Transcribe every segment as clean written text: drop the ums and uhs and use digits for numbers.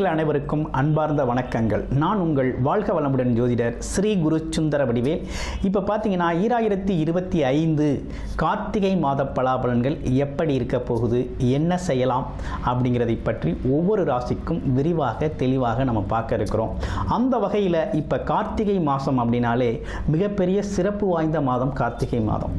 நேயர்கள் அனைவருக்கும் அன்பார்ந்த வணக்கங்கள். நான் உங்கள் வாழ்க வளமுடன் ஜோதிடர் ஸ்ரீ குரு சுந்தர வடிவேல். இப்போ பார்த்தீங்கன்னா 2025 கார்த்திகை மாத பலாபலன்கள் எப்படி இருக்க போகுது, என்ன செய்யலாம் அப்படிங்கிறதை பற்றி ஒவ்வொரு ராசிக்கும் விரிவாக தெளிவாக நம்ம பார்க்க இருக்கிறோம். அந்த வகையில் இப்போ கார்த்திகை மாதம் அப்படின்னாலே மிகப்பெரிய சிறப்பு வாய்ந்த மாதம் கார்த்திகை மாதம்.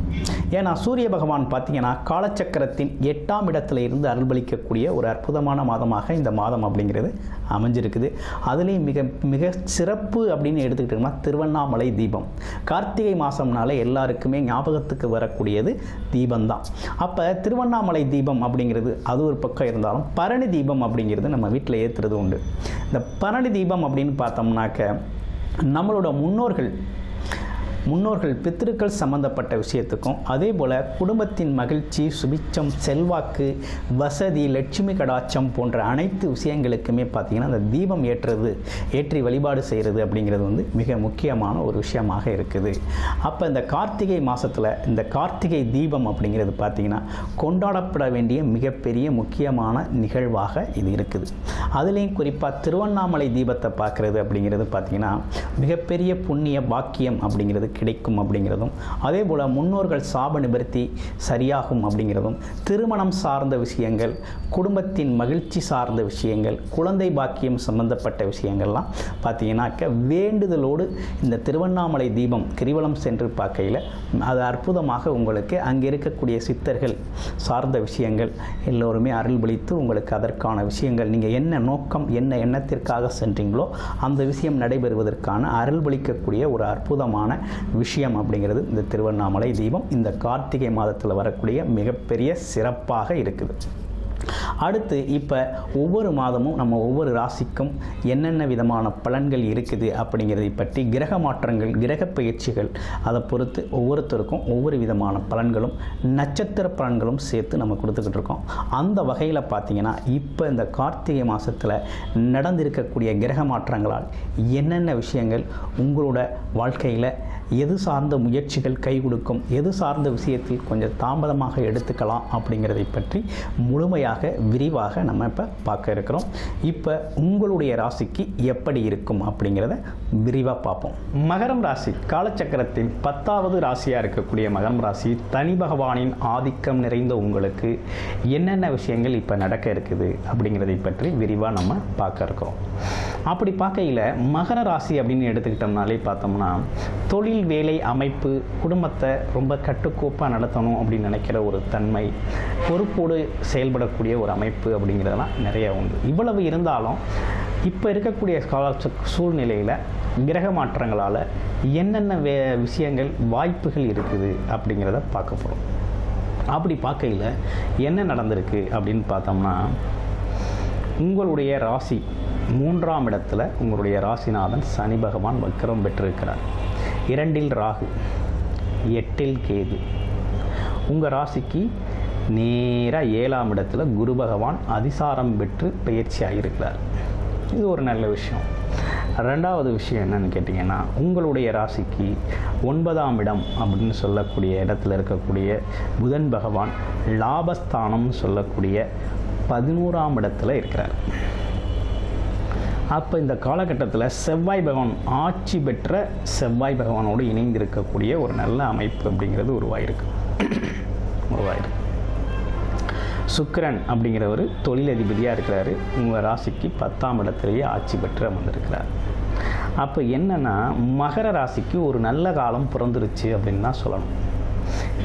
ஏன்னா சூரிய பகவான் பார்த்தீங்கன்னா காலச்சக்கரத்தின் 8ஆம் இடத்துல இருந்து அருள்பளிக்கக்கூடிய ஒரு அற்புதமான மாதமாக இந்த மாதம் அப்படிங்கிறது அமைஞ்சிருக்குது. அதுலேயும் மிக மிக சிறப்பு அப்படின்னு எடுத்துக்கிட்டோம்னா திருவண்ணாமலை தீபம். கார்த்திகை மாதம்னால எல்லாருக்குமே ஞாபகத்துக்கு வரக்கூடியது தீபம்தான். அப்போ திருவண்ணாமலை தீபம் அப்படிங்கிறது அது ஒரு பக்கம் இருந்தாலும் பரணி தீபம் அப்படிங்கிறது நம்ம வீட்டில் ஏற்றுறது உண்டு. இந்த பரணி தீபம் அப்படின்னு பார்த்தோம்னாக்க நம்மளோட முன்னோர்கள் பித்திருக்கள் சம்பந்தப்பட்ட விஷயத்துக்கும் அதே போல் குடும்பத்தின் மகிழ்ச்சி, சுபிச்சம், செல்வாக்கு, வசதி, லட்சுமி கடாட்சம் போன்ற அனைத்து விஷயங்களுக்குமே பார்த்திங்கன்னா அந்த தீபம் ஏற்றி வழிபாடு செய்கிறது அப்படிங்கிறது வந்து மிக முக்கியமான ஒரு விஷயமாக இருக்குது. அப்போ இந்த கார்த்திகை மாதத்தில் இந்த கார்த்திகை தீபம் அப்படிங்கிறது பார்த்திங்கன்னா கொண்டாடப்பட வேண்டிய மிகப்பெரிய முக்கியமான நிகழ்வாக இது இருக்குது. அதுலேயும் குறிப்பாக திருவண்ணாமலை தீபத்தை பார்க்குறது அப்படிங்கிறது பார்த்திங்கன்னா மிகப்பெரிய புண்ணிய பாக்கியம் அப்படிங்கிறது கிடைக்கும் அப்படிங்கிறதும், அதே போல் முன்னோர்கள் சாப நிவர்த்தி சரியாகும் அப்படிங்கிறதும், திருமணம் சார்ந்த விஷயங்கள், குடும்பத்தின் மகிழ்ச்சி சார்ந்த விஷயங்கள், குழந்தை பாக்கியம் சம்பந்தப்பட்ட விஷயங்கள்லாம் பார்த்தீங்கன்னாக்க வேண்டுதலோடு இந்த திருவண்ணாமலை தீபம் கிரிவலம் சென்று பார்க்கையில் அது அற்புதமாக உங்களுக்கு அங்கே இருக்கக்கூடிய சித்தர்கள் சார்ந்த விஷயங்கள் எல்லோருமே அருள்பளித்து உங்களுக்கு அதற்கான விஷயங்கள் நீங்கள் என்ன நோக்கம் என்ன எண்ணத்திற்காக சென்றீங்களோ அந்த விஷயம் நடைபெறுவதற்கான அருள்பளிக்கக்கூடிய ஒரு அற்புதமான விஷயம் அப்படிங்கிறது இந்த திருவண்ணாமலை தீபம் இந்த கார்த்திகை மாதத்தில் வரக்கூடிய மிகப்பெரிய சிறப்பாக இருக்குது. அடுத்து இப்போ ஒவ்வொரு மாதமும் நம்ம ஒவ்வொரு ராசிக்கும் என்னென்ன விதமான பலன்கள் இருக்குது அப்படிங்கிறதை பற்றி கிரக மாற்றங்கள், கிரக பயிற்சிகள் அதை பொறுத்து ஒவ்வொருத்தருக்கும் ஒவ்வொரு விதமான பலன்களும் நட்சத்திர பலன்களும் சேர்த்து நம்ம கொடுத்துக்கிட்டு இருக்கோம். அந்த வகையில் பார்த்திங்கன்னா இப்போ இந்த கார்த்திகை மாதத்தில் நடந்திருக்கக்கூடிய கிரக மாற்றங்களால் என்னென்ன விஷயங்கள் உங்களோட வாழ்க்கையில் எது சார்ந்த முயற்சிகள் கை கொடுக்கும், எது சார்ந்த விஷயத்தில் கொஞ்சம் தாமதமாக எடுத்துக்கலாம் அப்படிங்கிறதை பற்றி முழுமையாக விரிவாக நம்ம இப்போ பார்க்க இருக்கிறோம். இப்போ உங்களுடைய ராசிக்கு எப்படி இருக்கும் அப்படிங்கிறத விரிவாக பார்ப்போம். மகரம் ராசி காலச்சக்கரத்தின் 10வது ராசியாக இருக்கக்கூடிய மகரம் ராசி தனி பகவானின் ஆதிக்கம் நிறைந்த உங்களுக்கு என்னென்ன விஷயங்கள் இப்போ நடக்க இருக்குது அப்படிங்கிறதை பற்றி விரிவாக நம்ம பார்க்க இருக்கிறோம். அப்படி பார்க்கையில் மகர ராசி அப்படின்னு எடுத்துக்கிட்டோம்னாலே பார்த்தோம்னா தொழில், வேலை, அமைப்பு, குடும்பத்தை ரொம்ப கட்டுக்கோப்பாக நடத்தணும் அப்படின்னு நினைக்கிற ஒரு தன்மை, பொறுப்போடு செயல்படக்கூடிய ஒரு அமைப்பு அப்படிங்கிறதெல்லாம் நிறைய உண்டு. இவ்வளவு இருந்தாலும் இப்போ இருக்கக்கூடிய சூழ்நிலையில் கிரக மாற்றங்களால் என்னென்ன விஷயங்கள் வாய்ப்புகள் இருக்குது அப்படிங்கிறத பார்க்க போகிறோம். அப்படி பார்க்கையில் என்ன நடந்திருக்கு அப்படின்னு பார்த்தோம்னா உங்களுடைய ராசி 3ஆம் இடத்துல உங்களுடைய ராசிநாதன் சனி பகவான் வக்ரம் பெற்றிருக்கிறார். 2இல் ராகு, 8இல் கேது. உங்கள் ராசிக்கு நேராக 7ஆம் இடத்துல குரு பகவான் அதிசாரம் பெற்று பயிற்சியாக இருக்கிறார். இது ஒரு நல்ல விஷயம். 2வது விஷயம் என்னன்னு கேட்டிங்கன்னா உங்களுடைய ராசிக்கு 9ஆம் இடம் அப்படின்னு சொல்லக்கூடிய இடத்துல இருக்கக்கூடிய புதன் பகவான் லாபஸ்தானம்னு சொல்லக்கூடிய 11ஆம் இடத்துல இருக்கிறார். அப்போ இந்த காலகட்டத்தில் செவ்வாய் பகவான் ஆட்சி பெற்ற செவ்வாய் பகவானோடு இணைந்திருக்கக்கூடிய ஒரு நல்ல அமைப்பு அப்படிங்கிறது உருவாயிருக்கு. சுக்கிரன் அப்படிங்கிறவர் தொழிலதிபதியாக இருக்கிறாரு. உங்கள் ராசிக்கு 10ஆம் இடத்துலேயே ஆட்சி பெற்று அமர்ந்திருக்கிறார். அப்போ என்னென்னா மகர ராசிக்கு ஒரு நல்ல காலம் பிறந்துருச்சு அப்படின்னு தான் சொல்லணும்.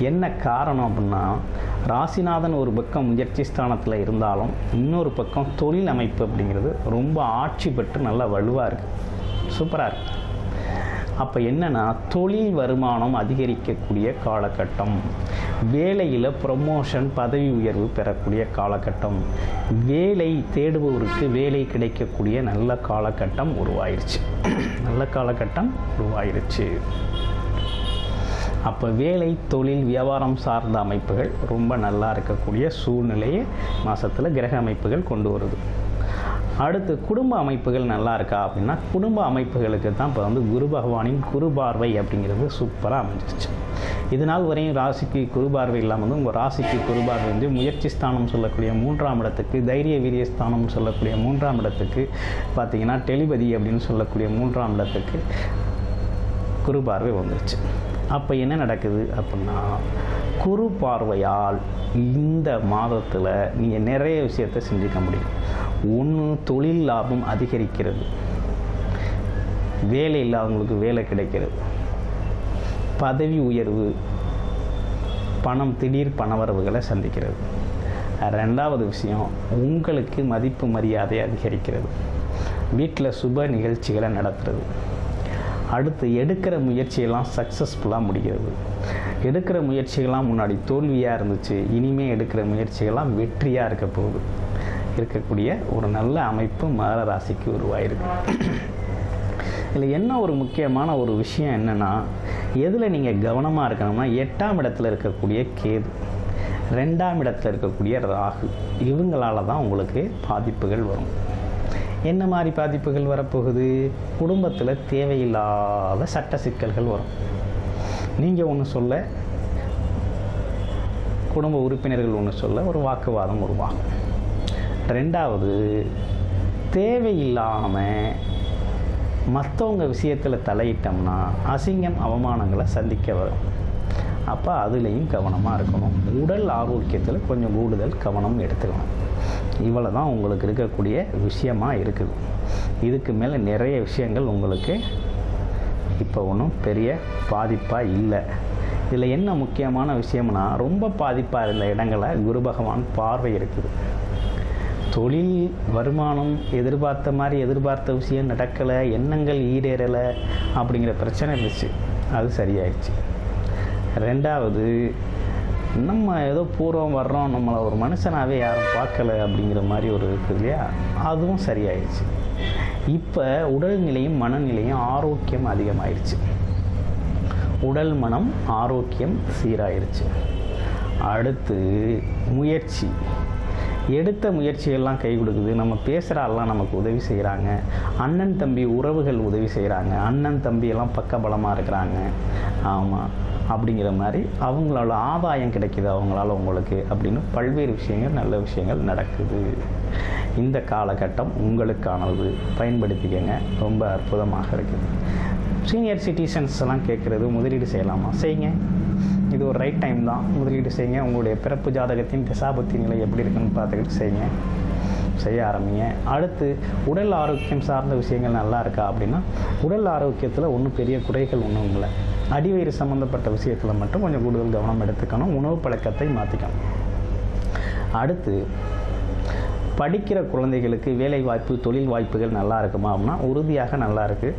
என்ன காரணம் அப்படின்னா ராசிநாதன் ஒரு பக்கம் முயற்சி ஸ்தானத்தில் இருந்தாலும் இன்னொரு பக்கம் தொழில் அமைப்பு அப்படிங்கிறது ரொம்ப ஆட்சி பெற்று நல்லா வலுவாக இருக்குது, சூப்பராக இருக்குது. அப்போ என்னென்னா தொழில் வருமானம் அதிகரிக்கக்கூடிய காலகட்டம், வேலையில் ப்ரமோஷன் பதவி உயர்வு பெறக்கூடிய காலகட்டம், வேலை தேடுபவருக்கு வேலை கிடைக்கக்கூடிய நல்ல காலகட்டம் உருவாயிருச்சு. அப்போ வேலை, தொழில், வியாபாரம் சார்ந்த அமைப்புகள் ரொம்ப நல்லா இருக்கக்கூடிய சூழ்நிலையை மாதத்தில் கிரக அமைப்புகள் கொண்டு வருது. அடுத்து குடும்ப அமைப்புகள் நல்லா இருக்கா அப்படின்னா குடும்ப அமைப்புகளுக்கு தான் இப்போ வந்து குரு பகவானின் குரு பார்வை அப்படிங்கிறது சூப்பராக அமைஞ்சிருச்சு. இது நாள் வரையும் ராசிக்கு குரு பார்வை இல்லாமல் வந்து உங்கள் ராசிக்கு குரு பார்வை வந்து முயற்சி ஸ்தானம் சொல்லக்கூடிய 3ஆம் இடத்துக்கு, தைரிய வீரிய ஸ்தானம் சொல்லக்கூடிய 3ஆம் இடத்துக்கு, பார்த்திங்கன்னா டெலிபதி அப்படின்னு சொல்லக்கூடிய 3ஆம் இடத்துக்கு குரு பார்வை வந்துருச்சு. அப்போ என்ன நடக்குது அப்படின்னா, குரு பார்வையால் இந்த மாதத்தில் நீங்கள் நிறைய விஷயத்தை செஞ்சுக்க முடியும். ஒன்று, தொழில் லாபம் அதிகரிக்கிறது, வேலை இல்லாதவங்களுக்கு வேலை கிடைக்கிறது, பதவி உயர்வு, பணம், திடீர் பணவரவுகளை சந்திக்கிறது. ரெண்டாவது விஷயம், உங்களுக்கு மதிப்பு மரியாதை அதிகரிக்கிறது, வீட்டில் சுப நிகழ்ச்சிகளை நடத்துறது. அடுத்து, எடுக்கிற முயற்சியெல்லாம் சக்ஸஸ்ஃபுல்லாக முடிகிறது. எடுக்கிற முயற்சிகள்லாம் முன்னாடி தோல்வியாக இருந்துச்சு, இனிமேல் எடுக்கிற முயற்சிகள்லாம் வெற்றியாக இருக்க போகுது. இருக்கக்கூடிய ஒரு நல்ல அமைப்பு மகர ராசிக்கு உருவாயிருக்கு. இதில் என்ன ஒரு முக்கியமான ஒரு விஷயம் என்னென்னா, எதில் நீங்கள் கவனமாக இருக்கணும்னா, 8ஆம் இடத்துல இருக்கக்கூடிய கேது, 2ஆம் இடத்துல இருக்கக்கூடிய ராகு, இவங்களால தான் உங்களுக்கு பாதிப்புகள் வரும். என்ன மாதிரி பாதிப்புகள் வரப்போகுது? குடும்பத்தில் தேவையில்லாத சட்ட சிக்கல்கள் வரும். நீங்கள் ஒன்று சொல்ல, குடும்ப உறுப்பினர்கள் ஒன்று சொல்ல, ஒரு வாக்குவாதம் உருவாகும். ரெண்டாவது, தேவையில்லாமல் மற்றவங்க விஷயத்தில் தலையிட்டோம்னா அசிங்கம் அவமானங்களை சந்திக்க வரும். அப்போ அதுலேயும் கவனமாக இருக்கணும். உடல் ஆரோக்கியத்தில் கொஞ்சம் கூடுதல் கவனம் எடுத்துக்கணும். இவ்வளோ தான் உங்களுக்கு இருக்கக்கூடிய விஷயமாக இருக்குது. இதுக்கு மேலே நிறைய விஷயங்கள் உங்களுக்கு இப்போ ஒன்றும் பெரிய பாதிப்பாக இல்லை. இதில் என்ன முக்கியமான விஷயம்னா, ரொம்ப பாதிப்பாக இருந்த இடங்களை குரு பகவான் பார்வை இருக்குது. தொழில் வருமானம் எதிர்பார்த்த மாதிரி எதிர்பார்த்த விஷயம் நடக்கலை, எண்ணங்கள் ஈடேறலை அப்படிங்கிற பிரச்சனை இருந்துச்சு, அது சரியாயிடுச்சு. ரெண்டாவது, நம்ம ஏதோ பூர்வம் வர்றோம், நம்மளை ஒரு மனுஷனாகவே யாரும் பார்க்கலை அப்படிங்கிற மாதிரி ஒரு இருக்குது இல்லையா, அதுவும் சரியாயிடுச்சு. இப்போ உடல்நிலையும் மனநிலையும் ஆரோக்கியம் அதிகமாகிடுச்சு. உடல் மனம் ஆரோக்கியம் சீராயிருச்சு. அடுத்து, முயற்சி, எடுத்த முயற்சிகள்லாம் கை கொடுக்குது. நம்ம பேசுகிற ஆள்லாம் நமக்கு உதவி செய்கிறாங்க. அண்ணன் தம்பி உறவுகள் உதவி செய்கிறாங்க. அண்ணன் தம்பியெல்லாம் பக்கபலமாக இருக்கிறாங்க. ஆமாம், அப்படிங்கிற மாதிரி அவங்களோட ஆதாயம் கிடைக்கிது அவங்களால உங்களுக்கு அப்படின்னு பல்வேறு விஷயங்கள், நல்ல விஷயங்கள் நடக்குது. இந்த காலகட்டம் உங்களுக்கானது, பயன்படுத்திக்கங்க. ரொம்ப அற்புதமாக இருக்குது. சீனியர் சிட்டிசன்ஸ் எல்லாம் கேட்குறது, முதலீடு செய்யலாமா? செய்யுங்க, இது ஒரு ரைட் டைம் தான். முதலீடு செய்யுங்க. உங்களுடைய பிறப்பு ஜாதகத்தின் திசாபுத்தி நிலை எப்படி இருக்குன்னு பார்த்துக்கிட்டு செய்யுங்க, செய்ய ஆரம்பிங்க. அடுத்து, உடல் ஆரோக்கியம் சார்ந்த விஷயங்கள் நல்லா இருக்கா அப்படின்னா, உடல் ஆரோக்கியத்தில் ஒன்றும் பெரிய குறைகள் ஒன்றும் இல்லை. அடிவயிறு சம்மந்தப்பட்ட விஷயத்தில் மட்டும் கொஞ்சம் கூடுதல் கவனம் எடுத்துக்கணும். உணவு பழக்கத்தை மாற்றிக்கணும். அடுத்து, படிக்கிற குழந்தைகளுக்கு வேலை வாய்ப்பு, தொழில் வாய்ப்புகள் நல்லா இருக்குமா அப்படின்னா, உறுதியாக நல்லா இருக்குது.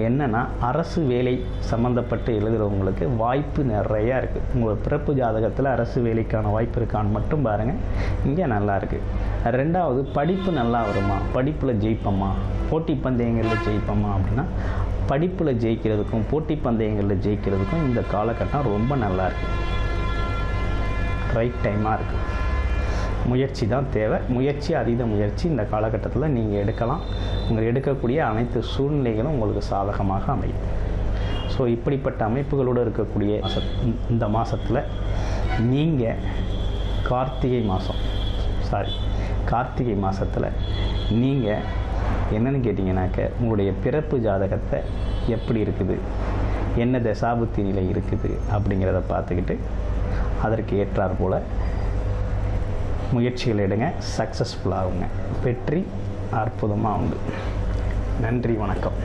என்னென்னா, அரசு வேலை சம்மந்தப்பட்டு எழுதுகிறவங்களுக்கு வாய்ப்பு நிறையா இருக்குது. உங்கள் பிறப்பு ஜாதகத்தில் அரசு வேலைக்கான வாய்ப்பு இருக்கான்னு மட்டும் பாருங்கள், இங்கே நல்லா இருக்குது. ரெண்டாவது, படிப்பு நல்லா வருமா, படிப்பில் ஜெயிப்போமா, போட்டி பந்தயங்களில் ஜெயிப்போமா அப்படின்னா, படிப்பில் ஜெயிக்கிறதுக்கும் போட்டி பந்தயங்களில் ஜெயிக்கிறதுக்கும் இந்த காலகட்டம் ரொம்ப நல்லா இருக்குது. ரைட் டைமாக இருக்குது. முயற்சி தான் தேவை. முயற்சி, அதீத முயற்சி இந்த காலகட்டத்தில் நீங்கள் எடுக்கலாம். உங்கள் எடுக்கக்கூடிய அனைத்து சூழ்நிலைகளும் உங்களுக்கு சாதகமாக அமையும். ஸோ இப்படிப்பட்ட அமைப்புகளோடு இருக்கக்கூடிய இந்த மாதத்தில் நீங்கள் கார்த்திகை மாதத்தில் நீங்கள் என்னென்னு கேட்டிங்கனாக்க, உங்களுடைய பிறப்பு ஜாதகத்தை எப்படி இருக்குது, என்ன தசாபுத்தி நிலை இருக்குது அப்படிங்கிறத பார்த்துக்கிட்டு அதற்கு ஏற்றார் போல் முயற்சிகள் எடுங்க. சக்ஸஸ்ஃபுல்லாகுங்க. வெற்றி அற்புதமாக உண்டு. நன்றி, வணக்கம்.